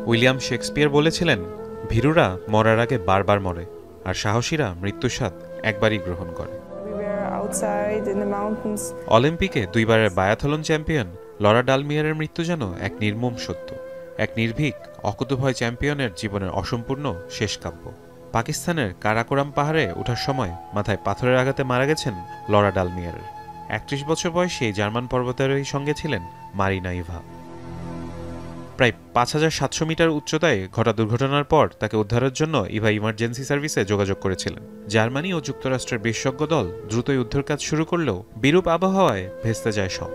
William Shakespeare বলেছিলেন, ভীরুরা মরার আগে বারবার মরে, আর সাহসীরা মৃত্যুর স্বাদ একবারই গ্রহণ করে। অলিম্পিকে 2 বারের বায়াথলন চ্যাম্পিয়ন লরা ডালমিয়ারের মৃত্যু যেন এক নির্মম সত্য, এক নির্ভীক অকুতোভয় চ্যাম্পিয়নের জীবনের অসম্পূর্ণ শেষ কাব্য। পাকিস্তানের কারাকোরাম পাহাড়ে ওঠার সময় মাথায় পাথরের আঘাতে মারা গেছেন লরা ডালমিয়ারের। 31 বছর বয়সী জার্মান পর্বতারোহীর সঙ্গে ছিলেন মারিনা ইভা। প্রায় 5700 মিটার উচ্চতায় ঘটা দুর্ঘটনার পর তাকে উদ্ধারের জন্য ইভা ইমার্জেন্সি সার্ভিসে যোগাযোগ করেছিলেন। জার্মানি ও যুক্তরাষ্ট্রের বিশেষজ্ঞ দল দ্রুতই উদ্ধার কাজ শুরু করলেও বিরূপ আবহাওয়ায় ভেস্তে যায় সব।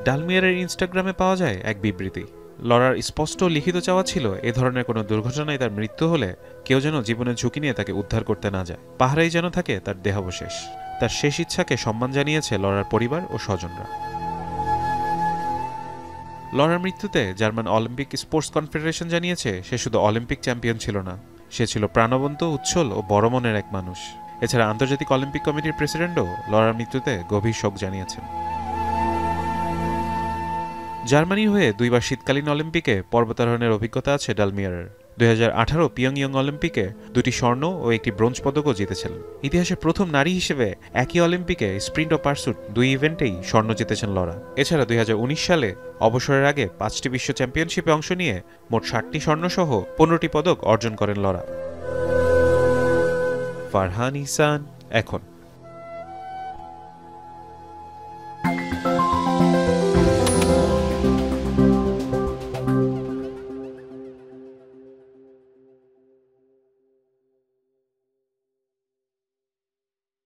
ডালমিয়ারের ইনস্টাগ্রামে পাওয়া যায় এক বিবৃতি। লরার স্পষ্ট লিখিত চাওয়া ছিল এ ধরনের কোনো দুর্ঘটনায় তার মৃত্যু হলে কেউ যেন জীবনের ঝুঁকি নিয়ে তাকে উদ্ধার করতে না যায়, পাহাড়েই যেন থাকে তার দেহাবশেষ। তার শেষ ইচ্ছাকে সম্মান জানিয়েছে লরার পরিবার ও স্বজনরা। লরার মৃত্যুতে জার্মান অলিম্পিক স্পোর্টস কনফেডারেশন জানিয়েছে সে শুধু অলিম্পিক চ্যাম্পিয়ন ছিল না, সে ছিল প্রাণবন্ত, উচ্ছল ও বড় মনের এক মানুষ। এছাড়া আন্তর্জাতিক অলিম্পিক কমিটির প্রেসিডেন্টও লরার মৃত্যুতে গভীর শোক জানিয়েছেন। জার্মানির হয়ে 2 বার শীতকালীন অলিম্পিকে পর্বতারোহণের অভিজ্ঞতা আছে ডালমিয়ারের। 2018 পিয়ংইয়ং অলিম্পিকে 2টি স্বর্ণ ও 1টি ব্রোঞ্জ পদকও জিতেছিলেন। ইতিহাসে প্রথম নারী হিসেবে একই অলিম্পিকে স্প্রিন্ট ও পারস্যুট 2 ইভেন্টেই স্বর্ণ জিতেছেন লরা। এছাড়া 2019 সালে অবসরের আগে 5টি বিশ্ব চ্যাম্পিয়নশিপে অংশ নিয়ে মোট 60টি স্বর্ণসহ 15টি পদক অর্জন করেন লরা। ফারহান ইহসান, এখন।